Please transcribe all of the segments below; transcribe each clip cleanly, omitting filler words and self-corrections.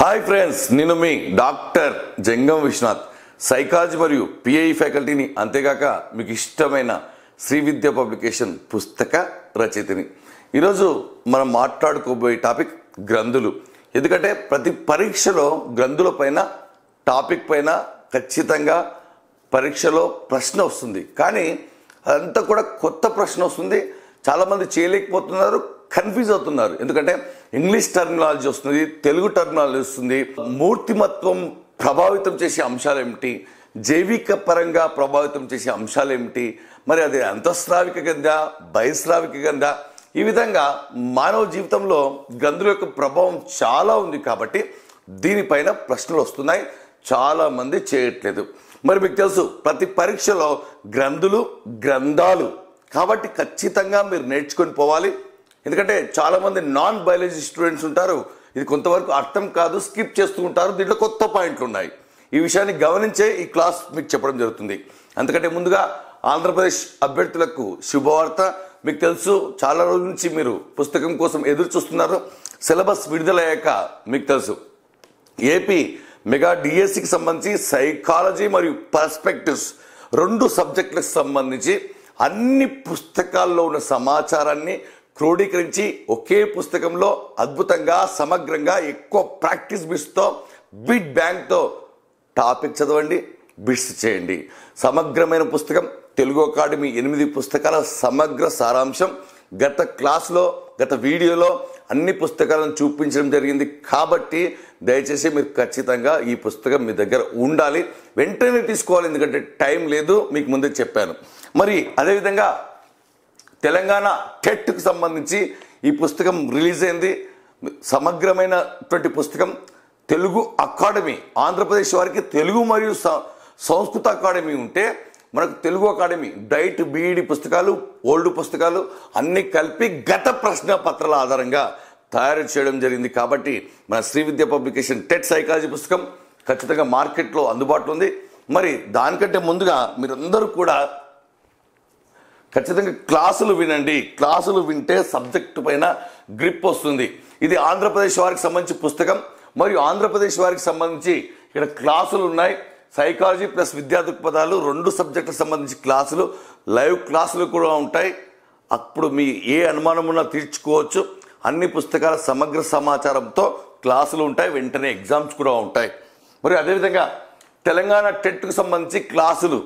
Hi friends, నేను మీ doctor జంగం Vishwanath, psychology మరియు pi ఫ్యాకల్టీని, అంతేగాక మీకు ఇష్టమైన శ్రీ విద్య పబ్లికేషన్ పుస్తక రచయితని. ఈరోజు మనం మాట్లాడుకోబోయే టాపిక్ గ్రంథులు. ఎందుకంటే ప్రతి పరీక్షలో గ్రంథుల పైన టాపిక్ పైన ఖచ్చితంగా పరీక్షలో ప్రశ్న వస్తుంది. కానీ అదంతా కూడా కొత్త ప్రశ్న వస్తుంది. చాలామంది చేయలేకపోతున్నారు, కన్ఫ్యూజ్ అవుతున్నారు. ఎందుకంటే ఇంగ్లీష్ టర్మినాలజీ వస్తుంది, తెలుగు టర్మినాలజీ వస్తుంది. మూర్తిమత్వం ప్రభావితం చేసే అంశాలు ఏమిటి, జైవిక పరంగా ప్రభావితం చేసే అంశాలు ఏమిటి, మరి అది అంతఃస్రావిక గంధ, బహిస్రావిక గంధ, ఈ విధంగా మానవ జీవితంలో గ్రంథుల యొక్క ప్రభావం చాలా ఉంది. కాబట్టి దీనిపైన ప్రశ్నలు వస్తున్నాయి, చాలామంది చేయట్లేదు. మరి మీకు తెలుసు, ప్రతి పరీక్షలో గ్రంథులు, గ్రంథాలు కాబట్టి ఖచ్చితంగా మీరు నేర్చుకొని పోవాలి. ఎందుకంటే చాలామంది నాన్ బయాలజీ స్టూడెంట్స్ ఉంటారు, ఇది కొంతవరకు అర్థం కాదు, స్కిప్ చేస్తూ ఉంటారు. దీంట్లో కొత్త పాయింట్లు ఉన్నాయి. ఈ విషయాన్ని గమనించే ఈ క్లాస్ మీకు చెప్పడం జరుగుతుంది. అందుకంటే ముందుగా ఆంధ్రప్రదేశ్ అభ్యర్థులకు శుభవార్త. మీకు తెలుసు, చాలా రోజుల నుంచి మీరు పుస్తకం కోసం ఎదురు చూస్తున్నారు. సిలబస్ విడుదలయ్యాక మీకు తెలుసు, ఏపీ మెగా డిఎస్సికి సంబంధించి సైకాలజీ మరియు పర్స్పెక్టివ్స్ 2 సబ్జెక్టులకు సంబంధించి అన్ని పుస్తకాల్లో ఉన్న సమాచారాన్ని క్రోడీకరించి ఒకే పుస్తకంలో అద్భుతంగా, సమగ్రంగా, ఎక్కువ ప్రాక్టీస్ బిట్స్తో, బిట్ బ్యాంక్తో టాపిక్ చదవండి, బిట్స్ చేయండి. సమగ్రమైన పుస్తకం, తెలుగు అకాడమీ 8 పుస్తకాల సమగ్ర సారాంశం. గత క్లాస్లో, గత వీడియోలో అన్ని పుస్తకాలను చూపించడం జరిగింది. కాబట్టి దయచేసి మీరు ఖచ్చితంగా ఈ పుస్తకం మీ దగ్గర ఉండాలి, వెంటనే తీసుకోవాలి. ఎందుకంటే టైం లేదు, మీకు ముందే చెప్పాను. మరి అదేవిధంగా తెలంగాణ టెట్కి సంబంధించి ఈ పుస్తకం రిలీజ్ అయింది. సమగ్రమైనటువంటి పుస్తకం. తెలుగు అకాడమీ, ఆంధ్రప్రదేశ్ వారికి తెలుగు మరియు సంస్కృత అకాడమీ ఉంటే, మనకు తెలుగు అకాడమీ డైట్ బీఈడి పుస్తకాలు, ఓల్డ్ పుస్తకాలు అన్నీ కలిపి గత ప్రశ్న పత్రాల ఆధారంగా తయారు చేయడం జరిగింది. కాబట్టి మన శ్రీ విద్య పబ్లికేషన్ టెట్ సైకాలజీ పుస్తకం ఖచ్చితంగా మార్కెట్లో అందుబాటులో ఉంది. మరి దానికంటే ముందుగా మీరందరూ కూడా ఖచ్చితంగా క్లాసులు వినండి. క్లాసులు వింటే సబ్జెక్టు పైన గ్రిప్ వస్తుంది. ఇది ఆంధ్రప్రదేశ్ వారికి సంబంధించి పుస్తకం, మరియు ఆంధ్రప్రదేశ్ వారికి సంబంధించి ఇక్కడ క్లాసులు ఉన్నాయి. సైకాలజీ ప్లస్ విద్యా దృక్పథాలు 2 సబ్జెక్టులకు సంబంధించి క్లాసులు, లైవ్ క్లాసులు కూడా ఉంటాయి. అప్పుడు మీ ఏ అనుమానం ఉన్నా తీర్చుకోవచ్చు. అన్ని పుస్తకాల సమగ్ర సమాచారంతో క్లాసులు ఉంటాయి, వెంటనే ఎగ్జామ్స్ కూడా ఉంటాయి. మరి అదేవిధంగా తెలంగాణ టెట్కు సంబంధించి క్లాసులు,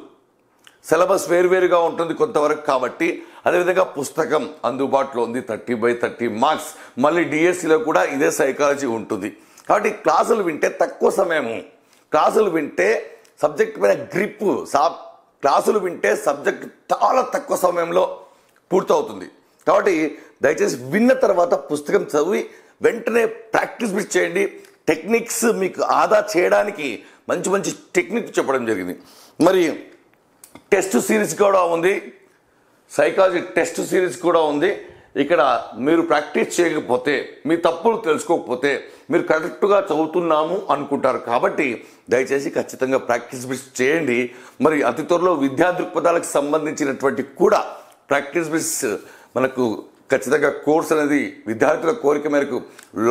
సిలబస్ వేరువేరుగా ఉంటుంది కొంతవరకు. కాబట్టి అదేవిధంగా పుస్తకం అందుబాటులో ఉంది, 30/30 మార్క్స్. మళ్ళీ డిఎస్సిలో కూడా ఇదే సైకాలజీ ఉంటుంది. కాబట్టి క్లాసులు వింటే తక్కువ సమయము, క్లాసులు వింటే సబ్జెక్ట్ పైన గ్రిప్, క్లాసులు వింటే సబ్జెక్ట్ చాలా తక్కువ సమయంలో పూర్తవుతుంది. కాబట్టి దయచేసి విన్న తర్వాత పుస్తకం చదివి వెంటనే ప్రాక్టీస్ బిట్ చేయండి. టెక్నిక్స్ మీకు ఆదా చేయడానికి మంచి మంచి టెక్నిక్ చెప్పడం జరిగింది. మరి టెస్ట్ సిరీస్ కూడా ఉంది, సైకాలజీ టెస్ట్ సిరీస్ కూడా ఉంది. ఇక్కడ మీరు ప్రాక్టీస్ చేయకపోతే, మీ తప్పులు తెలుసుకోకపోతే మీరు కరెక్ట్గా చదువుతున్నాము అనుకుంటారు. కాబట్టి దయచేసి ఖచ్చితంగా ప్రాక్టీస్ బిట్స్ చేయండి. మరి అతి త్వరలో విద్యా దృక్పథాలకు సంబంధించినటువంటి కూడా ప్రాక్టీస్ బిట్స్ మనకు ఖచ్చితంగా కోర్స్ అనేది విద్యార్థుల కోరిక మేరకు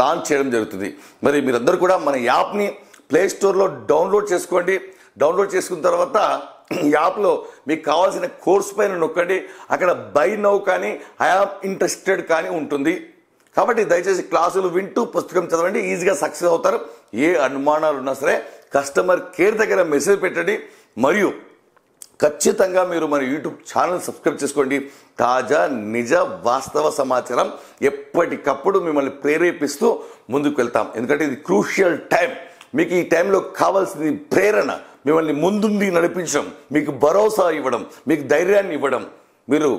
లాంచ్ చేయడం జరుగుతుంది. మరి మీరందరూ కూడా మన యాప్ని ప్లేస్టోర్లో డౌన్లోడ్ చేసుకోండి. డౌన్లోడ్ చేసుకున్న తర్వాత యాప్లో మీకు కావాల్సిన కోర్స్ పైన నొక్కండి. అక్కడ బై నౌ కానీ ఐఆమ్ ఇంట్రెస్టెడ్ కానీ ఉంటుంది. కాబట్టి దయచేసి క్లాసులు వింటూ పుస్తకం చదవండి, ఈజీగా సక్సెస్ అవుతారు. ఏ అనుమానాలు ఉన్నా సరే కస్టమర్ కేర్ దగ్గర మెసేజ్ పెట్టండి. మరియు ఖచ్చితంగా మీరు మన యూట్యూబ్ ఛానల్ సబ్స్క్రైబ్ చేసుకోండి. తాజా, నిజ, వాస్తవ సమాచారం ఎప్పటికప్పుడు మిమ్మల్ని ప్రేరేపిస్తూ ముందుకు వెళ్తాం. ఎందుకంటే ఇది క్రూషియల్ టైం. మీకు ఈ టైంలో కావాల్సింది ప్రేరణ, మిమ్మల్ని ముందుండి నడిపించడం, మీకు భరోసా ఇవ్వడం, మీకు ధైర్యాన్ని ఇవ్వడం. మీరు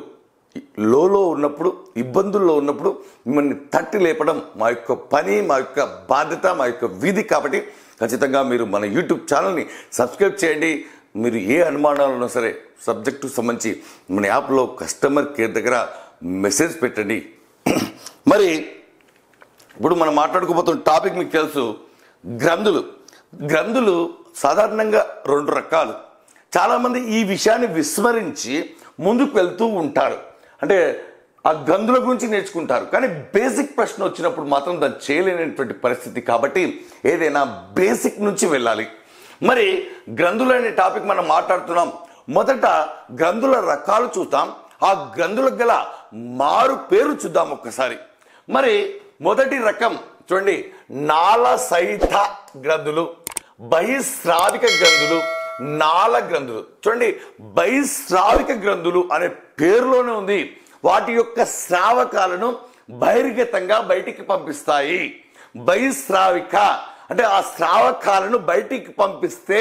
లోలో ఉన్నప్పుడు, ఇబ్బందుల్లో ఉన్నప్పుడు మిమ్మల్ని తట్టి లేపడం మా యొక్క పని, మా యొక్క బాధ్యత, మా యొక్క విధి. కాబట్టి ఖచ్చితంగా మీరు మన యూట్యూబ్ ఛానల్ని సబ్స్క్రైబ్ చేయండి. మీరు ఏ అనుమానాలు ఉన్నా సరే సబ్జెక్టుకు సంబంధించి మన యాప్లో కస్టమర్ కేర్ దగ్గర మెసేజ్ పెట్టండి. మరి ఇప్పుడు మనం మాట్లాడుకోబోతున్న టాపిక్ మీకు తెలుసు, గ్రంథులు. గ్రంథులు సాధారణంగా 2 రకాలు. చాలామంది ఈ విషయాన్ని విస్మరించి ముందుకు వెళ్తూ ఉంటారు. అంటే ఆ గ్రంథుల గురించి నేర్చుకుంటారు. కానీ బేసిక్ ప్రశ్న వచ్చినప్పుడు మాత్రం దాన్ని చేయలేనటువంటి పరిస్థితి. కాబట్టి ఏదైనా బేసిక్ నుంచి వెళ్ళాలి. మరి గ్రంథులు అనే టాపిక్ మనం మాట్లాడుతున్నాం. మొదట గ్రంథుల రకాలు చూద్దాం. ఆ గ్రంథులకు గల మారు పేరు చూద్దాం ఒక్కసారి. మరి మొదటి రకం చూడండి, నాళసహిత గ్రంథులు, బహిస్రావిక గ్రంథులు, నాళ గ్రంథులు. చూడండి, బహిస్రావిక గ్రంథులు అనే పేరులోనే ఉంది. వాటి యొక్క స్రావకాలను బహిర్గతంగా బయటికి పంపిస్తాయి. బహిస్రావిక అంటే ఆ స్రావకాలను బయటికి పంపిస్తే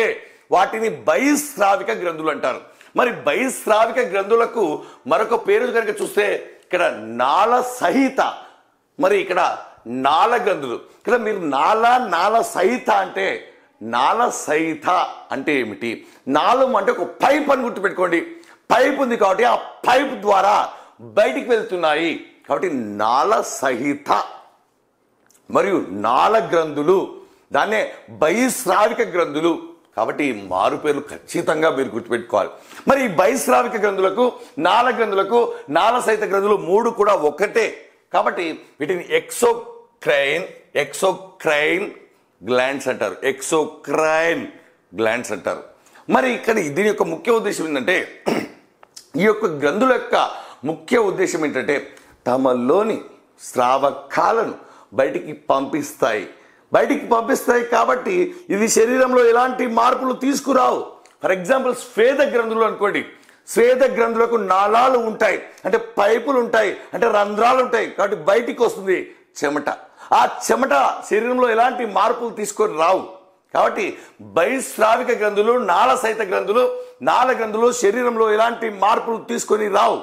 వాటిని బహిస్రావిక గ్రంథులు అంటారు. మరి బహిస్రావిక గ్రంథులకు మరొక పేరు కనుక చూస్తే ఇక్కడ నాళ సహిత, మరి ఇక్కడ నాళ గ్రంథులు. ఇక్కడ మీరు నాళ సహిత అంటే నాళ సహిత అంటే ఏమిటి? నాళం అంటే ఒక పైప్ అని గుర్తుపెట్టుకోండి. పైప్ ఉంది కాబట్టి ఆ పైప్ ద్వారా బయటికి వెళ్తున్నాయి కాబట్టి నాళ సహిత. మరియు నాళ గ్రంథులు, దాన్నే బహిస్రావిక గ్రంథులు. కాబట్టి మారు పేర్లు ఖచ్చితంగా మీరు గుర్తుపెట్టుకోవాలి. మరి ఈ బహిస్రావిక గ్రంథులకు, నాళ గ్రంథులకు, నాళ సహిత గ్రంథులు మూడు కూడా ఒకటే. కాబట్టి వీటిని ఎక్సోక్రైన్ గ్లాండ్స్ అంటారు. ఎక్సోక్రైన్ గ్లాండ్స్ అంటారు. మరి ఇక్కడ దీని యొక్క ముఖ్య ఉద్దేశం ఏంటంటే, ఈ యొక్క గ్రంథుల యొక్క ముఖ్య ఉద్దేశం ఏంటంటే తమలోని స్రావకాలను బయటికి పంపిస్తాయి. కాబట్టి ఇది శరీరంలో ఎలాంటి మార్పులు తీసుకురావు. ఫర్ ఎగ్జాంపుల్ స్వేద గ్రంథులు అనుకోండి. స్వేద గ్రంథులకు నాళాలు ఉంటాయి, అంటే పైపులు ఉంటాయి, అంటే రంధ్రాలు ఉంటాయి. కాబట్టి బయటికి వస్తుంది చెమట. ఆ చెమట శరీరంలో ఎలాంటి మార్పులు తీసుకొని రావు. కాబట్టి బహిస్రావిక గ్రంథులు, నాళ సహిత గ్రంథులు, నాళ గ్రంథులు శరీరంలో ఎలాంటి మార్పులు తీసుకొని రావు.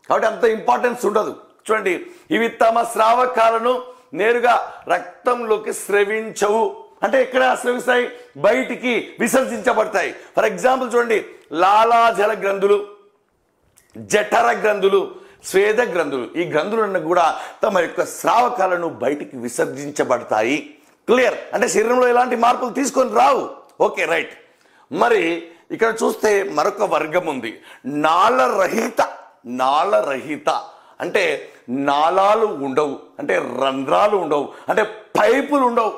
కాబట్టి అంత ఇంపార్టెన్స్ ఉండదు. చూడండి, ఇవి తమ స్రావకాలను నేరుగా రక్తంలోకి స్రవించవు. అంటే ఎక్కడ స్రవిస్తాయి? బయటికి విసర్జించబడతాయి. ఫర్ ఎగ్జాంపుల్ చూడండి, లాలాజల గ్రంథులు, జఠర గ్రంథులు, స్వేద గ్రంథులు. ఈ గ్రంథులను కూడా తమ యొక్క స్రావకాలను బయటికి విసర్జించబడతాయి. క్లియర్? అంటే శరీరంలో ఎలాంటి మార్పులు తీసుకొని రావు. Okay, right. మరి ఇక్కడ చూస్తే మరొక వర్గం ఉంది, నాళరహిత. నాళరహిత అంటే నాళాలు ఉండవు, అంటే రంధ్రాలు ఉండవు, అంటే పైపులు ఉండవు.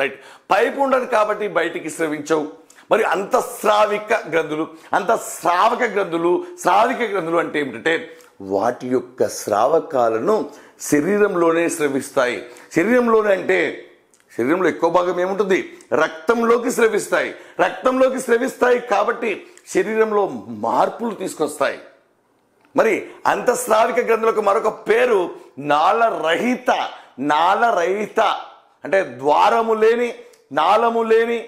రైట్, పైపు ఉండదు కాబట్టి బయటికి స్రవించవు. మరి అంతఃస్రావిక గ్రంథులు, అంతఃస్రావక గ్రంథులు, స్రావిక గ్రంథులు అంటే ఏమిటంటే వాటి యొక్క స్రావకాలను శరీరంలోనే స్రవిస్తాయి. శరీరంలోనే అంటే శరీరంలో ఎక్కువ భాగం ఏముంటుంది? రక్తంలోకి స్రవిస్తాయి. రక్తంలోకి స్రవిస్తాయి కాబట్టి శరీరంలో మార్పులు తీసుకొస్తాయి. మరి అంతఃస్రావిక గ్రంథులకు మరొక పేరు నాళరహిత. నాళరహిత అంటే ద్వారము లేని, నాళము లేని,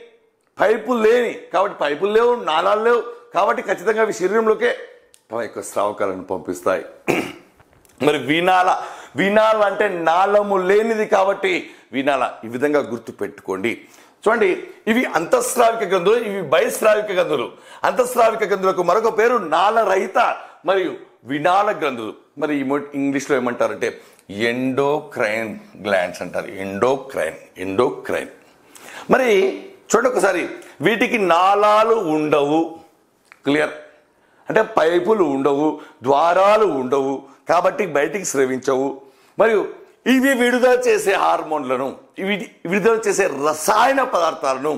పైపు లేని. కాబట్టి పైపులు లేవు, నాళాలు లేవు. కాబట్టి ఖచ్చితంగా అవి శరీరంలోకే తమ యొక్క స్రావకాలను పంపిస్తాయి. మరి వినాల. వినాల అంటే నాళము లేనిది కాబట్టి వినాల. ఈ విధంగా గుర్తు పెట్టుకోండి. చూడండి, ఇవి అంతఃస్రావిక గ్రంథులు, ఇవి బహిస్రావిక గ్రంథులు. అంతఃస్రావిక గ్రంథులకు మరొక పేరు నాళరహిత మరియు వినాల గ్రంథులు. మరి ఇంగ్లీష్లో ఏమంటారంటే ఎండోక్రైన్ గ్లాండ్స్ అంటారు. ఎండోక్రైన్. మరి చూడండి ఒకసారి, వీటికి నాళాలు ఉండవు. క్లియర్? అంటే పైపులు ఉండవు, ద్వారాలు ఉండవు, కాబట్టి బయటికి స్రవించవు. మరియు ఇవి విడుదల చేసే హార్మోన్లను, ఇవి విడుదల చేసే రసాయన పదార్థాలను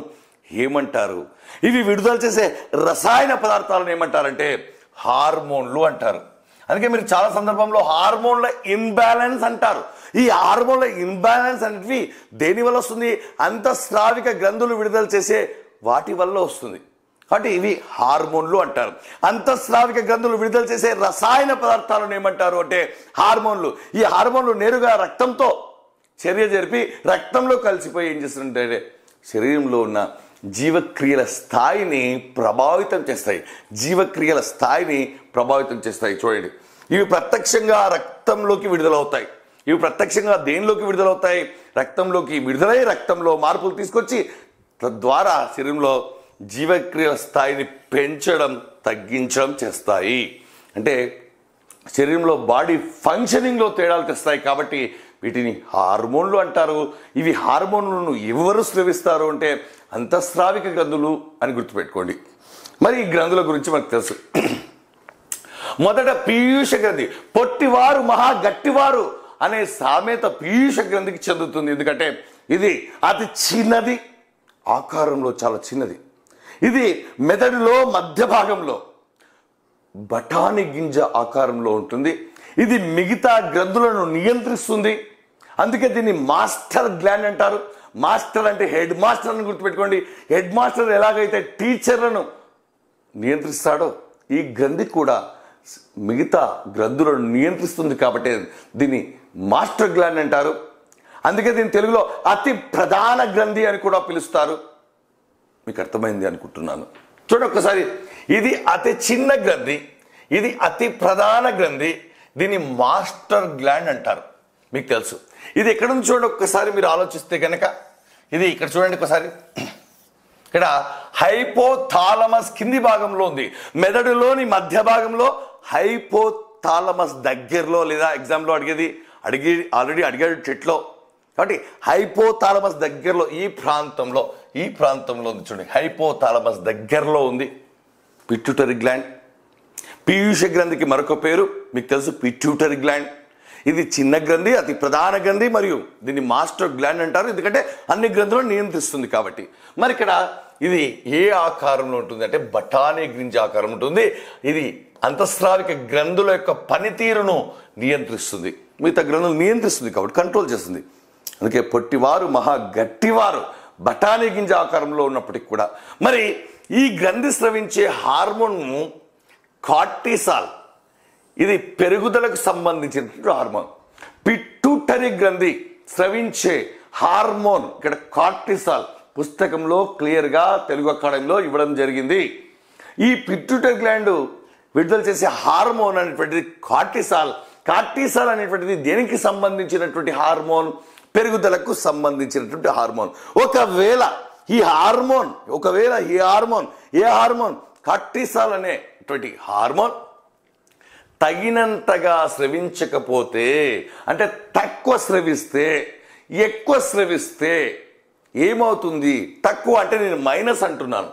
ఏమంటారు? ఇవి విడుదల చేసే రసాయన పదార్థాలను ఏమంటారంటే హార్మోన్లు అంటారు. అందుకే మీరు చాలా సందర్భంలో హార్మోన్ల ఇంబ్యాలెన్స్ అంటారు. ఈ హార్మోన్ల ఇంబ్యాలెన్స్ అనేవి దేని వల్ల వస్తుంది? అంతఃస్రావిక గ్రంథులు విడుదల చేసే వాటి వల్ల వస్తుంది. కాబట్టి ఇవి హార్మోన్లు అంటారు. అంతఃస్రావిక గ్రంథులు విడుదల చేసే రసాయన పదార్థాలను ఏమంటారు అంటే హార్మోన్లు. ఈ హార్మోన్లు నేరుగా రక్తంతో చర్య జరిపి రక్తంలో కలిసిపోయి ఏం చేస్తుంటే శరీరంలో ఉన్న జీవక్రియల స్థాయిని ప్రభావితం చేస్తాయి. జీవక్రియల స్థాయిని ప్రభావితం చేస్తాయి. చూడండి, ఇవి ప్రత్యక్షంగా రక్తంలోకి విడుదలవుతాయి. ఇవి ప్రత్యక్షంగా దేనిలోకి విడుదలవుతాయి? రక్తంలోకి విడుదలై రక్తంలో మార్పులు తీసుకొచ్చి తద్వారా శరీరంలో జీవక్రియల స్థాయిని పెంచడం, తగ్గించడం చేస్తాయి. అంటే శరీరంలో బాడీ ఫంక్షనింగ్లో తేడాలు తెస్తాయి. కాబట్టి వీటిని హార్మోన్లు అంటారు. ఇవి హార్మోన్లను ఎవరు స్రవిస్తారు అంటే అంతఃస్రావిక గ్రంథులు అని గుర్తుపెట్టుకోండి. మరి ఈ గ్రంథుల గురించి మనకు తెలుసు. మొదట పీయూష గ్రంథి, పొట్టివారు మహా గట్టివారు అనే సామెత పీయూష గ్రంథికి చెందుతుంది. ఎందుకంటే ఇది అతి చిన్నది, ఆకారంలో చాలా చిన్నది. ఇది మెదడులో మధ్య భాగంలో బఠానీ గింజ ఆకారంలో ఉంటుంది. ఇది మిగతా గ్రంథులను నియంత్రిస్తుంది. అందుకే దీన్ని మాస్టర్ గ్లాండ్ అంటారు. మాస్టర్ అంటే హెడ్ మాస్టర్ అని గుర్తుపెట్టుకోండి. హెడ్ మాస్టర్ ఎలాగైతే టీచర్లను నియంత్రిస్తాడో ఈ గ్రంథి కూడా మిగతా గ్రంథులను నియంత్రిస్తుంది. కాబట్టి దీన్ని మాస్టర్ గ్లాండ్ అంటారు. అందుకే దీన్ని తెలుగులో అతి ప్రధాన గ్రంథి అని కూడా పిలుస్తారు. మీకు అర్థమైంది అనుకుంటున్నాను. చూడండి ఒక్కసారి, ఇది అతి చిన్న గ్రంథి, ఇది అతి ప్రధాన గ్రంథి, దీన్ని మాస్టర్ గ్లాండ్ అంటారు. మీకు తెలుసు. ఇది ఎక్కడ నుంచి చూడండి ఒక్కసారి మీరు ఆలోచిస్తే కనుక, ఇది ఇక్కడ చూడండి ఒకసారి, ఇక్కడ హైపోథాలమస్ కింది భాగంలో ఉంది. మెదడులోని మధ్య భాగంలో హైపోథాలమస్ దగ్గరలో, లేదా ఎగ్జామ్లో ఆల్రెడీ అడిగాడు చెట్లో. కాబట్టి హైపోథాలమస్ దగ్గరలో ఈ ప్రాంతంలో ఉంది. చూడండి, హైపోథాలమస్ దగ్గరలో ఉంది పిట్యూటరీ గ్లాండ్. పీయూష గ్రంథికి మరొక పేరు మీకు తెలుసు, పిట్యూటరీ గ్లాండ్. ఇది చిన్న గ్రంథి, అతి ప్రధాన గ్రంథి, మరియు దీన్ని మాస్టర్ గ్లాండ్ అంటారు. ఎందుకంటే అన్ని గ్రంథులను నియంత్రిస్తుంది కాబట్టి. మరి ఇక్కడ ఇది ఏ ఆకారంలో ఉంటుంది అంటే బఠానీ గింజ ఆకారం ఉంటుంది. ఇది అంతఃస్రావిక గ్రంథుల యొక్క పనితీరును నియంత్రిస్తుంది, మిగతా గ్రంథులు నియంత్రిస్తుంది కాబట్టి కంట్రోల్ చేస్తుంది. అందుకే పొట్టివారు మహా గట్టివారు బఠానీ గింజ ఆకారంలో ఉన్నప్పటికీ కూడా. మరి ఈ గ్రంథి స్రవించే హార్మోన్ కార్టిసాల్, ఇది పెరుగుదలకు సంబంధించినటువంటి హార్మోన్. పిట్యూటరీ గ్రంథి స్రవించే హార్మోన్ ఇక్కడ కార్టిసాల్. పుస్తకంలో క్లియర్గా తెలుగు అకాడమీలో ఇవ్వడం జరిగింది. ఈ పిట్యూటరీ గ్లాండ్ విడుదల చేసే హార్మోన్ అనేటువంటిది కార్టిసాల్. కార్టిసాల్ అనేటువంటిది దేనికి సంబంధించినటువంటి హార్మోన్? పెరుగుదలకు సంబంధించినటువంటి హార్మోన్. ఒకవేళ ఈ హార్మోన్ కార్టిసాల్ అనేటువంటి హార్మోన్ తగినంతగా స్రవించకపోతే, అంటే తక్కువ స్రవిస్తే, ఎక్కువ స్రవిస్తే ఏమవుతుంది? తక్కువ అంటే నేను మైనస్ అంటున్నాను,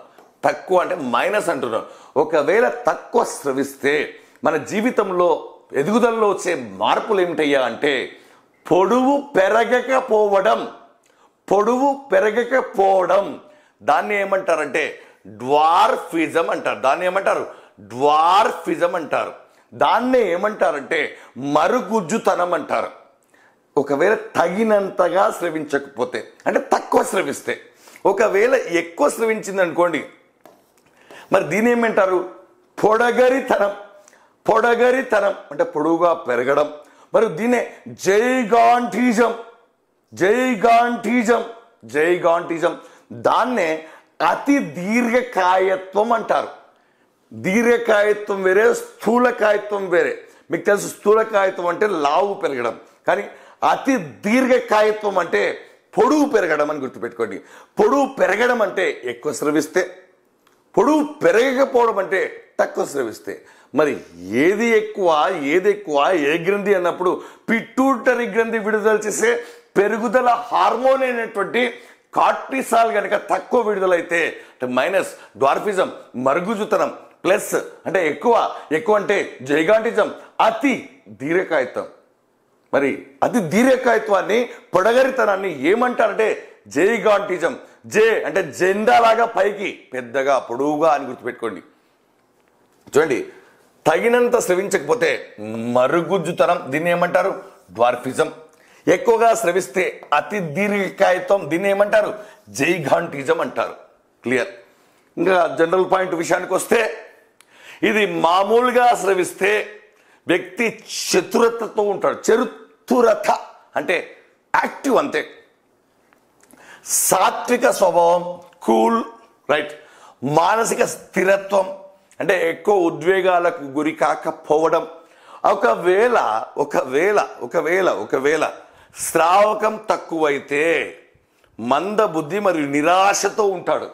ఒకవేళ తక్కువ స్రవిస్తే మన జీవితంలో ఎదుగుదలలో వచ్చే మార్పులు ఏమిటయ్యా అంటే పొడవు పెరగకపోవడం. దాన్ని ఏమంటారంటే డ్వార్ఫిజం అంటారు. దాన్నే ఏమంటారంటే మరుగుజ్జుతనం అంటారు. ఒకవేళ తగినంతగా స్రవించకపోతే, అంటే తక్కువ స్రవిస్తే. ఒకవేళ ఎక్కువ స్రవించింది అనుకోండి, మరి దీని ఏమంటారు? పొడగరితనం అంటే పొడవుగా పెరగడం. మరి దీనే జైగాంటిజం. దాన్నే అతి దీర్ఘకాయత్వం అంటారు. దీర్ఘకాయత్వం వేరే, స్థూలకాయత్వం వేరే. మీకు తెలుసు, స్థూలకాయత్వం అంటే లావు పెరగడం, కానీ అతి దీర్ఘకాయత్వం అంటే పొడుగు పెరగడం అని గుర్తుపెట్టుకోండి. పొడుగు పెరగడం అంటే ఎక్కువ స్రవిస్తే, పొడుగు పెరగకపోవడం అంటే తక్కువ స్రవిస్తే. మరి ఏది ఎక్కువ ఏ గ్రంథి అన్నప్పుడు పిట్యూటరీ గ్రంథి విడుదల చేసే పెరుగుదల హార్మోన్ అయినటువంటి కార్టిసాల్ కనుక తక్కువ విడుదలైతే, అంటే మైనస్ డ్వార్ఫిజం, మరుగుజుతనం, ప్లస్ అంటే ఎక్కువ అంటే జైగాంటిజం, అతి దీర్ఘకాయత్వం. మరి అతి దీర్ఘకాయత్వాన్ని, పొడగరితనాన్ని ఏమంటారంటే జైగాంటిజం. అంటే జెండా లాగా పైకి పెద్దగా పొడవుగా అని గుర్తుపెట్టుకోండి. చూడండి, తగినంత స్రవించకపోతే మరుగుజ్జుతనం, దీన్ని ఏమంటారు? డ్వార్ఫిజం. ఎక్కువగా స్రవిస్తే అతి దీర్ఘకాయత్వం, దీన్ని ఏమంటారు? జైగాంటిజం అంటారు. క్లియర్. ఇంకా జనరల్ పాయింట్ విషయానికి వస్తే, ఇది మామూలుగా స్రవిస్తే వ్యక్తి చతురతతో ఉంటాడు. చతురత అంటే యాక్టివ్, అంతే. సాత్విక స్వభావం, కూల్, రైట్. మానసిక స్థిరత్వం అంటే ఎక్కువ ఉద్వేగాలకు గురి కాకపోవడం. ఒకవేళ శ్రావకం తక్కువైతే మంద బుద్ధి మరియు నిరాశతో ఉంటాడు.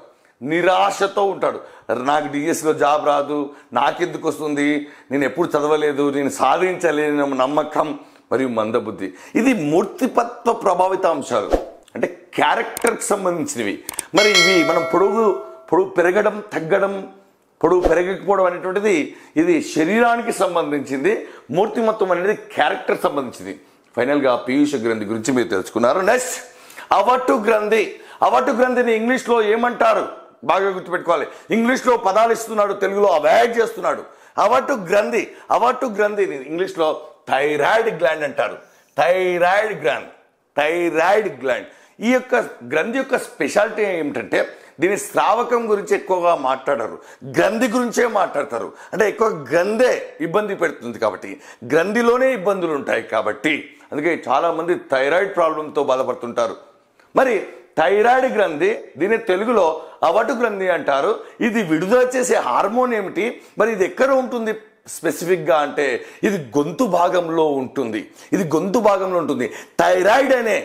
నాకు డిఎస్లో జాబ్ రాదు, నాకెందుకు వస్తుంది, నేను ఎప్పుడు చదవలేదు, నేను సాధించలేని నమ్మకం మరియు మందబుద్ధి. ఇది మూర్తిపత్వ ప్రభావిత అంశాలు, అంటే క్యారెక్టర్కి సంబంధించినవి. మరి ఇవి మనం పొడుగు పెరగడం, తగ్గడం, పొడవు పెరగకపోవడం అనేటువంటిది ఇది శరీరానికి సంబంధించింది, మూర్తిమత్వం అనేది క్యారెక్టర్ సంబంధించింది. ఫైనల్గా పీయూష గ్రంథి గురించి మీరు తెలుసుకున్నారు. నెక్స్ట్ అవటు గ్రంథి. అవటు గ్రంథిని ఇంగ్లీష్లో ఏమంటారు బాగా గుర్తుపెట్టుకోవాలి. ఇంగ్లీష్లో పదాలు ఇస్తున్నాడు, తెలుగులో అవాయిడ్ చేస్తున్నాడు. అవటు గ్రంథి, అవటు గ్రంథిని ఇంగ్లీష్లో థైరాయిడ్ గ్లాండ్ అంటారు. Thyroid gland, thyroid gland. ఈ యొక్క గ్రంథి యొక్క స్పెషాలిటీ ఏమిటంటే దీని స్రావకం గురించి ఎక్కువగా మాట్లాడరు, గ్రంథి గురించే మాట్లాడతారు. అంటే ఎక్కువ గ్రంథే ఇబ్బంది పెడుతుంది కాబట్టి, గ్రంథిలోనే ఇబ్బందులు ఉంటాయి కాబట్టి, అందుకే చాలామంది థైరాయిడ్ ప్రాబ్లంతో బాధపడుతుంటారు. మరి థైరాయిడ్ గ్రంథి, దీని తెలుగులో అవటు గ్రంథి అంటారు. ఇది విడుదల చేసే హార్మోన్ ఏమిటి, మరి ఇది ఎక్కడ ఉంటుంది స్పెసిఫిక్గా అంటే ఇది గొంతు భాగంలో ఉంటుంది. ఇది గొంతు భాగంలో ఉంటుంది. థైరాయిడ్ అనే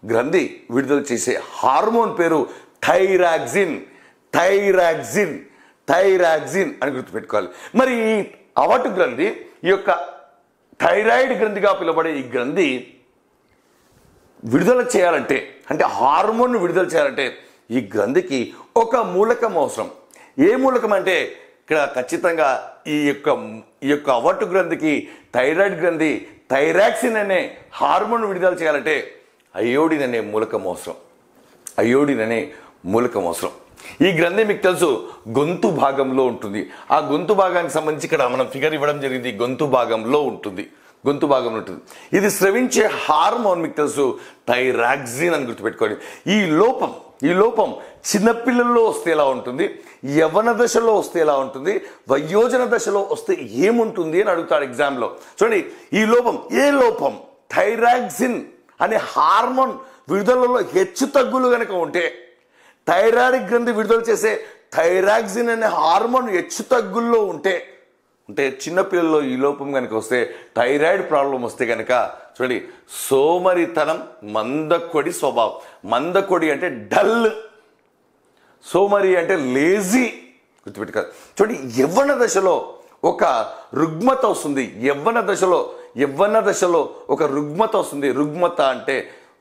గ్రంథి విడుదల చేసే హార్మోన్ పేరు థైరాక్సిన్. థైరాక్సిన్, థైరాక్సిన్ అని గుర్తుపెట్టుకోవాలి. మరి ఈ అవటు గ్రంథి, ఈ యొక్క థైరాయిడ్ గ్రంథిగా పిలువబడే ఈ గ్రంథి విడుదల చేయాలంటే, అంటే హార్మోన్ విడుదల చేయాలంటే ఈ గ్రంథికి ఒక మూలకం అవసరం. ఏ మూలకం అంటే ఇక్కడ ఖచ్చితంగా ఈ యొక్క అవటు గ్రంథికి థైరాయిడ్ గ్రంథి థైరాక్సిన్ అనే హార్మోన్ విడుదల చేయాలంటే అయోడిన్ అనే మూలకం అవసరం. అయోడిన్ అనే మూలకం అవసరం. ఈ గ్రంథి మీకు తెలుసు గొంతు భాగంలో ఉంటుంది. ఆ గొంతు భాగానికి సంబంధించి ఇక్కడ మనం ఫిగర్ ఇవ్వడం జరిగింది. గొంతు భాగంలో ఉంటుంది, గొంతు భాగంలో ఉంటుంది. ఇది స్రవించే హార్మోన్ మీకు తెలుసు థైరాక్సిన్ అని గుర్తుపెట్టుకోండి. ఈ లోపం చిన్నపిల్లల్లో వస్తే ఎలా ఉంటుంది, యవ్వన దశలో వస్తే ఎలా ఉంటుంది, వయోజన దశలో వస్తే ఏముంటుంది అని అడుగుతాడు ఎగ్జామ్లో. చూడండి, ఈ లోపం ఏ లోపం, థైరాక్సిన్ అనే హార్మోన్ విడుదలలో హెచ్చు తగ్గులు కనుక ఉంటే, థైరాయిడ్ గ్రంథి విడుదల చేసే థైరాక్సిన్ అనే హార్మోన్ హెచ్చు తగ్గుల్లో ఉంటే చిన్నపిల్లల్లో ఈ లోపం కనుక వస్తే, థైరాయిడ్ ప్రాబ్లం వస్తే కనుక చూడండి సోమరితనం, మందకొడి స్వభావం. మందకొడి అంటే డల్, సోమరి అంటే లేజీ గుర్తుపెట్టుకోవాలి. చూడండి యవ్వన దశలో ఒక రుగ్మత వస్తుంది. యవ్వన దశలో ఒక రుగ్మత వస్తుంది. రుగ్మత అంటే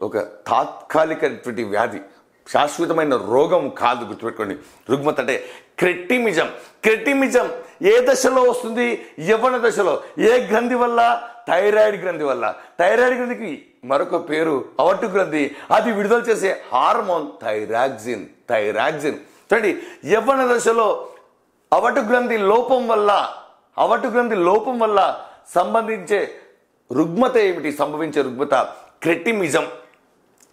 ఒక తాత్కాలికటువంటి వ్యాధి, శాశ్వతమైన రోగం కాదు, గుర్తుపెట్టుకోండి. రుగ్మత అంటే క్రెటిమిజం. క్రెటిమిజం ఏ దశలో వస్తుంది? యవ్వన దశలో. ఏ గ్రంథి వల్ల? థైరాయిడ్ గ్రంథి వల్ల. థైరాయిడ్ గ్రంథికి మరొక పేరు అవటు గ్రంథి. అది విడుదల చేసే హార్మోన్ థైరాక్సిన్. థైరాక్సిన్ చూడండి, యవ్వన దశలో అవటు గ్రంథి లోపం వల్ల సంబంధించే రుగ్మత ఏమిటి? సంభవించే రుగ్మత క్రెటిమిజం.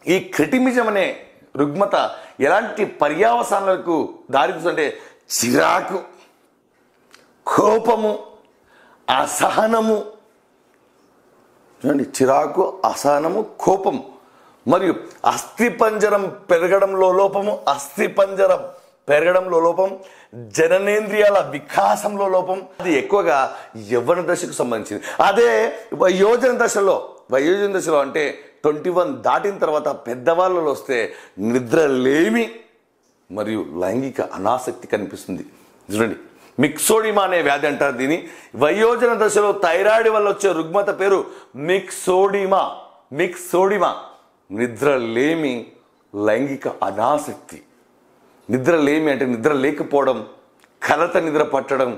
ఈ క్రెటిమిజం అనే రుగ్మత ఎలాంటి పర్యావసానాలకు దారితీస్తుంటే చిరాకు, కోపము, అసహనము. చూడండి, చిరాకు, అసహనము, కోపం మరియు అస్థిపంజరం పెరగడంలో లోపం, జననేంద్రియాల వికాసంలో లోపం. అది ఎక్కువగా యవ్వన దశకు సంబంధించింది. అదే వయోజన దశలో అంటే 21 దాటిన తర్వాత పెద్దవాళ్ళలో వస్తే నిద్రలేమి మరియు లైంగిక అనాసక్తి కనిపిస్తుంది. చూడండి, మిక్సోడిమా అనే వ్యాధి అంటారు దీన్ని. వయోజన దశలో థైరాయిడ్ వల్ల వచ్చే రుగ్మత పేరు మిక్సోడిమా. నిద్రలేమి, లైంగిక అనాసక్తి. నిద్రలేమి అంటే నిద్ర లేకపోవడం, కలత నిద్ర పట్టడం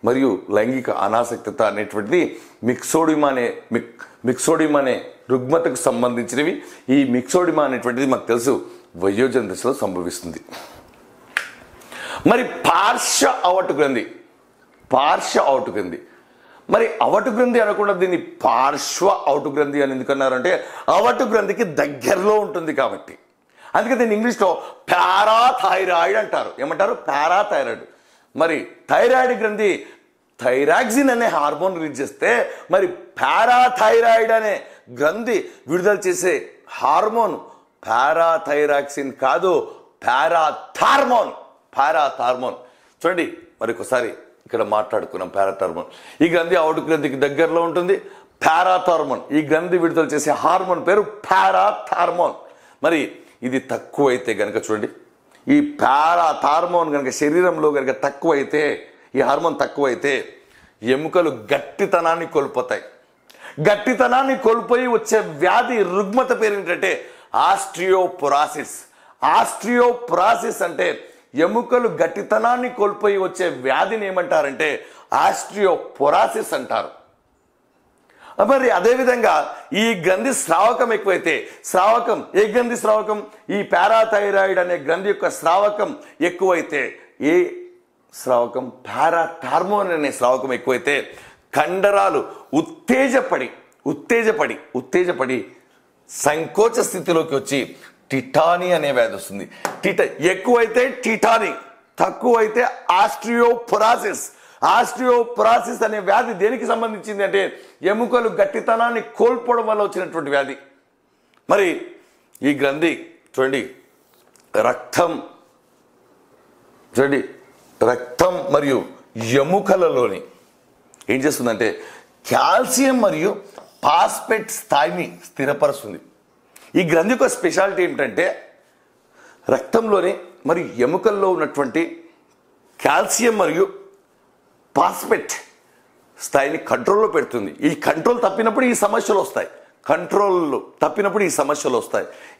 మరియు లైంగిక అనాసక్తత అనేటువంటిది మిక్సోడిమా అనే రుగ్మతకు సంబంధించినవి. ఈ మిక్సోడిమా అనేటువంటిది మాకు తెలుసు వయోజన దశలో సంభవిస్తుంది. మరి పార్శ్వ అవటు గ్రంథి. మరి అవటు గ్రంథి అనకుండా దీన్ని పార్శ్వ అవటు గ్రంథి అని ఎందుకన్నారంటే అవటు గ్రంథికి దగ్గరలో ఉంటుంది కాబట్టి. అందుకే దీన్ని ఇంగ్లీష్లో పారాథైరాయిడ్ అంటారు. ఏమంటారు? పారాథైరాయిడ్. మరి థైరాయిడ్ గ్రంథి థైరాక్సిన్ అనే హార్మోన్ రిలీజ్ చేస్తే, మరి పారాథైరాయిడ్ అనే గ్రంథి విడుదల చేసే హార్మోన్ పారాథైరాక్సిన్ కాదు, పారాథార్మోన్. చూడండి, మరి ఒకసారి ఇక్కడ మాట్లాడుకున్నాం పారాథార్మోన్. ఈ గ్రంథి అవటు గ్రంథికి దగ్గరలో ఉంటుంది. పారాథార్మోన్, ఈ గ్రంథి విడుదల చేసే హార్మోన్ పేరు పారాథార్మోన్. మరి ఇది తక్కువైతే గనక చూడండి, ఈ పారాథార్మోన్ కనుక శరీరంలో కనుక తక్కువైతే, ఈ హార్మోన్ తక్కువైతే ఎముకలు గట్టితనాన్ని కోల్పోతాయి. గట్టితనాన్ని కోల్పోయి వచ్చే వ్యాధి రుగ్మత పేరు ఏంటంటే ఆస్ట్రియోపొరాసిస్. అంటే ఎముకలు గట్టితనాన్ని కోల్పోయి వచ్చే వ్యాధిని ఏమంటారంటే ఆస్టియోపోరాసిస్ అంటారు. మరి అదేవిధంగా ఈ గ్రంథి స్రావకం ఎక్కువైతే, స్రావకం ఏ గ్రంథి స్రావకం, ఈ పారాథైరాయిడ్ అనే గ్రంథి యొక్క స్రావకం ఎక్కువైతే, ఏ స్రావకం, పారాథార్మోన్ అనే స్రావకం ఎక్కువైతే కండరాలు ఉత్తేజపడి సంకోచ స్థితిలోకి వచ్చి టిటానీ అనే వ్యాధి వస్తుంది. ఎక్కువైతే టిటానీ, తక్కువైతే ఆస్టియోపోరాసిస్ అనే వ్యాధి దేనికి సంబంధించింది అంటే ఎముకలు గట్టితనాన్ని కోల్పోవడం వల్ల వచ్చినటువంటి వ్యాధి. మరి ఈ గ్రంథి చూడండి రక్తం మరియు ఎముకలలోని ఏం చేస్తుందంటే కాల్షియం మరియు ఫాస్ఫేట్ స్థాయిని స్థిరపరుస్తుంది. ఈ గ్రంథి యొక్క స్పెషాలిటీ ఏమిటంటే రక్తంలోని మరియు ఎముకల్లో ఉన్నటువంటి కాల్షియం మరియు ఫాస్ఫేట్ స్థాయిని కంట్రోల్లో పెడుతుంది. ఈ కంట్రోల్ తప్పినప్పుడు ఈ సమస్యలు వస్తాయి.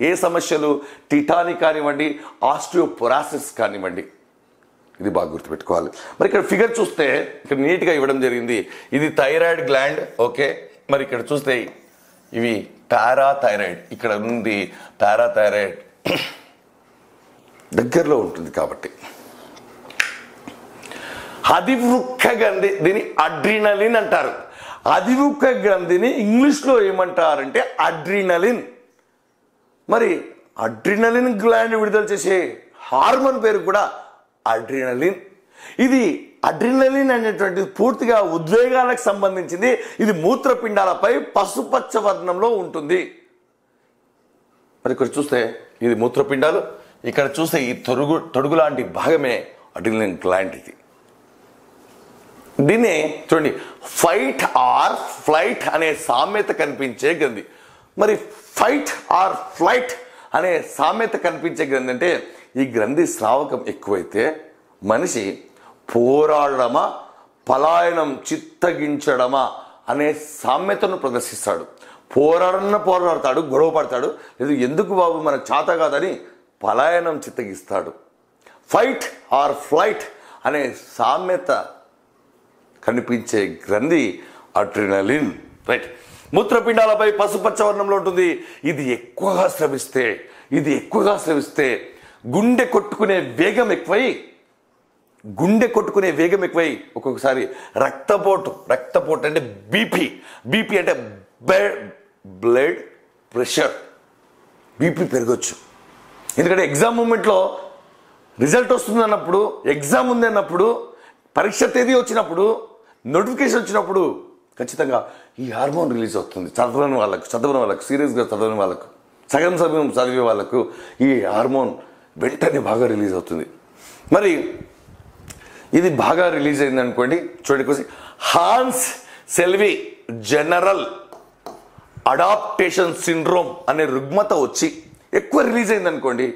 ఏ సమస్యలు? టిటానీ కానివ్వండి, ఆస్టియోపోరాసిస్ కానివ్వండి. ఇది బాగా గుర్తుపెట్టుకోవాలి. మరి ఇక్కడ ఫిగర్ చూస్తే ఇక్కడ నీట్గా ఇవ్వడం జరిగింది. ఇది థైరాయిడ్ గ్లాండ్. ఓకే, మరి ఇక్కడ చూస్తే ఇవి పారాథైరాయిడ్. ఇక్కడ ఉంది పారాథైరాయిడ్ దగ్గరలో ఉంటుంది కాబట్టి అధివృక్క గ్రంథి, దీని అడ్రినలిన్ అంటారు. అధివృక్క గ్రంథిని ఇంగ్లీష్లో ఏమంటారంటే అడ్రినలిన్. మరి అడ్రినలిన్ గ్లాండ్ విడుదల చేసే హార్మోన్ పేరు కూడా అడ్రినలిన్. ఇది అడ్రినలిన్ అనేటువంటిది పూర్తిగా ఉద్వేగాలకు సంబంధించింది. ఇది మూత్రపిండాలపై పసుపచ్చ వర్ణంలో ఉంటుంది. మరి ఇక్కడ చూస్తే ఇది మూత్రపిండాలు, ఇక్కడ చూస్తే ఈ తొడుగు లాంటి భాగమే అడ్రినలిన్ గ్లాండ్. ఇది దీన్ని చూడండి ఫైట్ ఆర్ ఫ్లైట్ అనే సామెత కనిపించే గ్రంథి. మరి ఫైట్ ఆర్ ఫ్లైట్ అనే సామెత కనిపించే గ్రంథి అంటే ఈ గ్రంథి స్రావకం ఎక్కువైతే మనిషి పోరాడమా పలాయనం చిత్తగించడమా అనే సామెతను ప్రదర్శిస్తాడు. పోరాడతాడు, గొడవ పడతాడు, లేదు ఎందుకు బాబు మనకు చేత కాదని పలాయనం చిత్తగిస్తాడు. ఫైట్ ఆర్ ఫ్లైట్ అనే సామెత కనిపించే గ్రంథి అడ్రినలిన్. రైట్. మూత్రపిండాలపై పసుపచ్చ వర్ణంలో ఉంటుంది. ఇది ఎక్కువగా స్రవిస్తే గుండె కొట్టుకునే వేగం ఎక్కువై ఒక్కొక్కసారి రక్తపోటు అంటే బీపీ అంటే బ్లడ్ ప్రెషర్, బీపీ పెరగచ్చు. ఎందుకంటే ఎగ్జామ్ మూమెంట్లో రిజల్ట్ వస్తుంది అన్నప్పుడు, ఎగ్జామ్ ఉంది అన్నప్పుడు, పరీక్ష తేదీ వచ్చినప్పుడు, నోటిఫికేషన్ వచ్చినప్పుడు ఖచ్చితంగా ఈ హార్మోన్ రిలీజ్ అవుతుంది. చదవని వాళ్ళకు సీరియస్గా చదవని వాళ్ళకు, సగం చదివే వాళ్ళకు ఈ హార్మోన్ వెంటనే బాగా రిలీజ్ అవుతుంది. మరి ఇది బాగా రిలీజ్ అయింది అనుకోండి, చూడండి Hans Selye general adaptation syndrome అనే రుగ్మత వచ్చి ఎక్కువ రిలీజ్ అయింది అనుకోండి,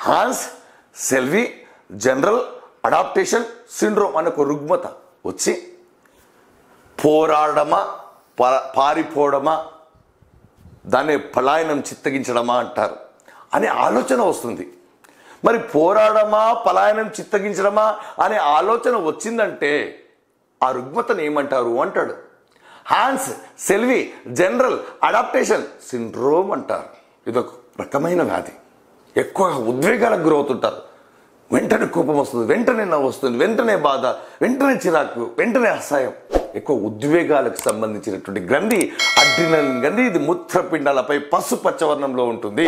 Hans Selye general adaptation syndrome అనే ఒక రుగ్మత వచ్చి పోరాడమా పారిపోవడమా, దాన్ని పలాయనం చిత్తగించడమా అంటారు అనే ఆలోచన వస్తుంది. మరి పోరాడమా పలాయనం చిత్తగించడమా అనే ఆలోచన వచ్చిందంటే ఆ రుగ్మతను ఏమంటారు అంటాడు. Hans Selye general adaptation syndrome అంటారు. ఇదొక రకమైన వ్యాధి. ఎక్కువగా ఉద్వేగాలకు గురవుతుంటారు. వెంటనే కోపం వస్తుంది, వెంటనే నవ్వు వస్తుంది, వెంటనే బాధ, వెంటనే చిరాకు, వెంటనే అసహాయం. ఎక్కువ ఉద్వేగాలకు సంబంధించినటువంటి గ్రంథి అడ్రినలిన్ గ్రంథి. ఇది మూత్రపిండాలపై పసుపచ్చ వర్ణంలో ఉంటుంది.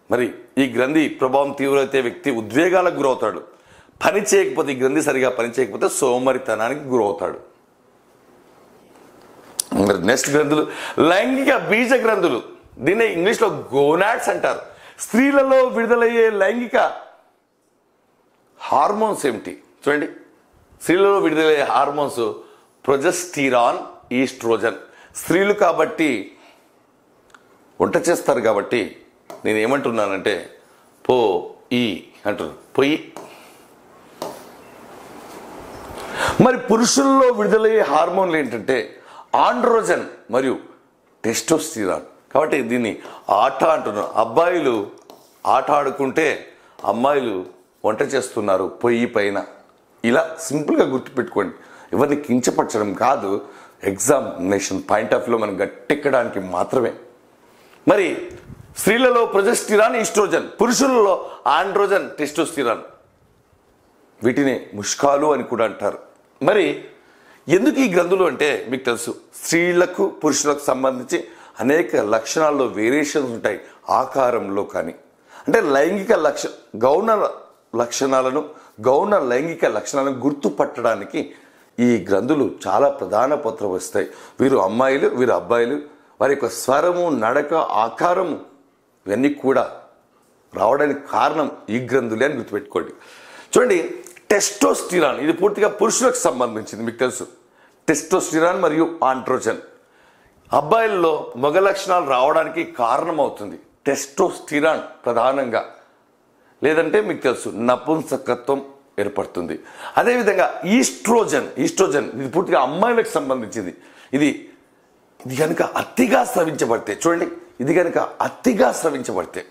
మరి ఈ గ్రంథి ప్రభావం తీవ్రమైతే వ్యక్తి ఉద్వేగాలకు గురవుతాడు. పని చేయకపోతే, ఈ గ్రంథి సరిగా పని చేయకపోతే సోమరితనానికి గురవుతాడు. మరి నెక్స్ట్ గ్రంథులు లైంగిక బీజ గ్రంథులు. దీన్ని ఇంగ్లీష్లో గోనాడ్స్ అంటారు. స్త్రీలలో విడుదలయ్యే లైంగిక హార్మోన్స్ ఏమిటి చూడండి. స్త్రీలలో విడుదలయ్యే హార్మోన్స్ ప్రొజెస్టిరాన్, ఈస్ట్రోజన్. స్త్రీలు కాబట్టి వంట చేస్తారు కాబట్టి నేను ఏమంటున్నానంటే అంటారు పొయ్యి. మరి పురుషుల్లో విడుదలయ్యే హార్మోన్లు ఏంటంటే ఆండ్రోజన్ మరియు టెస్టోస్టిరాన్. కాబట్టి దీన్ని ఆట అంటున్నారు. అబ్బాయిలు ఆట ఆడుకుంటే అమ్మాయిలు వంట చేస్తున్నారు పొయ్యి పైన. ఇలా సింపుల్గా గుర్తుపెట్టుకోండి. ఎవరిని కించపరచడం కాదు, ఎగ్జామినేషన్ పాయింట్ ఆఫ్ వ్యూలో మనం గట్టెక్కడానికి మాత్రమే. మరి స్త్రీలలో ప్రొజెస్టిరాన్, ఈస్ట్రోజన్, పురుషులలో ఆండ్రోజన్, టెస్టోస్టిరాన్. వీటిని ముష్కాలు అని కూడా అంటారు. మరి ఎందుకు ఈ గ్రంథులు అంటే మీకు తెలుసు, స్త్రీలకు పురుషులకు సంబంధించి అనేక లక్షణాల్లో వేరియేషన్స్ ఉంటాయి. ఆకారంలో కానీ, అంటే గౌణ లైంగిక లక్షణాలను గుర్తుపట్టడానికి ఈ గ్రంథులు చాలా ప్రధాన పాత్ర వస్తాయి. వీరు అమ్మాయిలు, వీరు అబ్బాయిలు, వారి యొక్క స్వరము, నడక, ఆకారము ఇవన్నీ కూడా రావడానికి కారణం ఈ గ్రంథులే అని గుర్తుపెట్టుకోండి. చూడండి, టెస్టోస్టిరాన్ ఇది పూర్తిగా పురుషులకు సంబంధించింది. మీకు తెలుసు టెస్టోస్టిరాన్ మరియు ఆండ్రోజన్ అబ్బాయిల్లో మగ లక్షణాలు రావడానికి కారణమవుతుంది టెస్టోస్టిరాన్ ప్రధానంగా. లేదంటే మీకు తెలుసు నపుంసకత్వం ఏర్పడుతుంది. అదేవిధంగా ఈస్ట్రోజన్ ఇది పూర్తిగా అమ్మాయిలకు సంబంధించింది. ఇది కనుక అతిగా స్రవించబడితే, చూడండి, ఇది కనుక అతిగా స్రవించబడితే,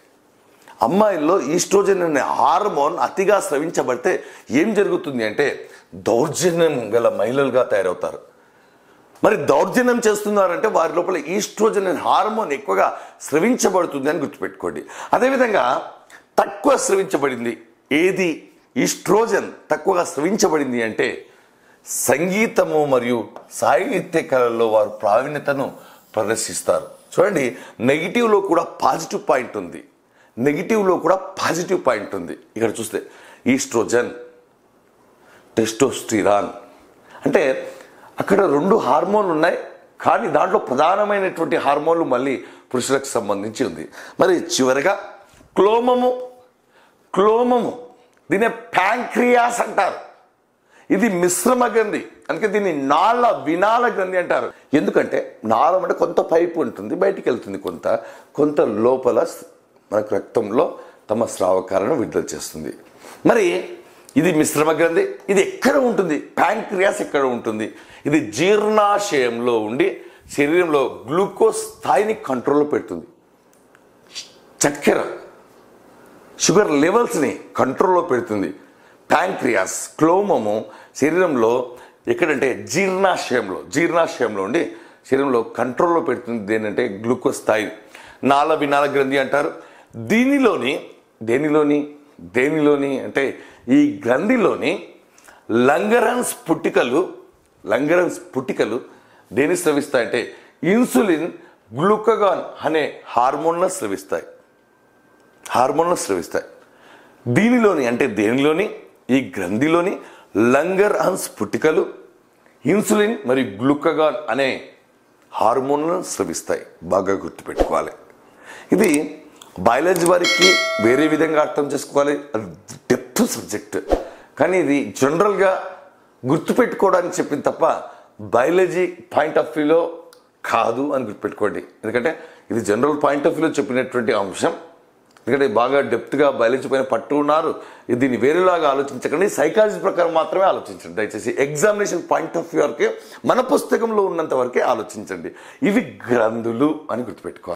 అమ్మాయిల్లో ఈస్ట్రోజన్ అనే హార్మోన్ అతిగా స్రవించబడితే ఏం జరుగుతుంది అంటే దౌర్జన్యం గల మహిళలుగా తయారవుతారు. మరి దౌర్జన్యం చేస్తున్నారంటే వారి లోపల ఈస్ట్రోజన్ అనే హార్మోన్ ఎక్కువగా స్రవించబడుతుంది అని గుర్తుపెట్టుకోండి. అదేవిధంగా తక్కువ స్రవించబడింది ఏది, ఈస్ట్రోజన్ తక్కువగా స్రవించబడింది అంటే సంగీతము మరియు సాహిత్య కళల్లో వారు ప్రావీణ్యతను ప్రదర్శిస్తారు. చూడండి, నెగిటివ్లో కూడా పాజిటివ్ పాయింట్ ఉంది. ఇక్కడ చూస్తే ఈస్ట్రోజన్, టెస్టోస్టిరాన్ అంటే అక్కడ 2 హార్మోన్లు ఉన్నాయి, కానీ దాంట్లో ప్రధానమైనటువంటి హార్మోన్లు మళ్ళీ పురుషులకు సంబంధించి ఉంది. మరి చివరిగా క్లోమము దీన్ని ప్యాంక్రియాస్ అంటారు. ఇది మిశ్రమ గ్రంథి, అందుకే దీన్ని వినాళ గ్రంథి అంటారు. ఎందుకంటే నాళం అంటే కొంత పైపు ఉంటుంది, బయటికి వెళ్తుంది, కొంత లోపల మనకు రక్తంలో తమ స్రావకాలను విడుదల చేస్తుంది. మరి ఇది మిశ్రమ గ్రంథి. ఇది ఎక్కడ ఉంటుంది? ప్యాంక్రియాస్ ఎక్కడ ఉంటుంది? ఇది జీర్ణాశయంలో ఉండి శరీరంలో గ్లూకోజ్ స్థాయిని కంట్రోల్లో పెడుతుంది. చక్కెర, షుగర్ లెవెల్స్ని కంట్రోల్లో పెడుతుంది. ప్యాంక్రియాస్, క్లోమము శరీరంలో ఎక్కడంటే జీర్ణాశయంలో ఉండి శరీరంలో కంట్రోల్లో పెడుతుంది. దేనంటే గ్లూకోజ్ స్థాయి. వినాళ గ్రంథి అంటారు. దేనిలోని అంటే ఈ గ్రంథిలోని లంగరన్స్ పుట్టికలు దేని స్రవిస్తాయంటే ఇన్సులిన్, గ్లూకగాన్ అనే హార్మోన్లు స్రవిస్తాయి. దేనిలోని ఈ గ్రంథిలోని లంగరన్స్ పుట్టికలు ఇన్సులిన్ మరియు గ్లూకగాన్ అనే హార్మోన్లను స్రవిస్తాయి. బాగా గుర్తుపెట్టుకోవాలి. ఇది బయాలజీ వారికి వేరే విధంగా అర్థం చేసుకోవాలి, డెప్త్ సబ్జెక్ట్. కానీ ఇది జనరల్గా గుర్తుపెట్టుకోవడానికి చెప్పింది తప్ప బయాలజీ పాయింట్ ఆఫ్ వ్యూలో కాదు అని గుర్తుపెట్టుకోండి. ఎందుకంటే ఇది జనరల్ పాయింట్ ఆఫ్ వ్యూలో చెప్పినటువంటి అంశం. ఎందుకంటే బాగా డెప్త్గా బయాలజీ పైన పట్టు ఉన్నారు. దీన్ని వేరేలాగా ఆలోచించకండి, సైకాలజీ ప్రకారం మాత్రమే ఆలోచించండి. దయచేసి ఎగ్జామినేషన్ పాయింట్ ఆఫ్ వ్యూ వరకే, మన పుస్తకంలో ఉన్నంత వరకే ఆలోచించండి. ఇవి గ్రంథులు అని గుర్తుపెట్టుకోవాలి.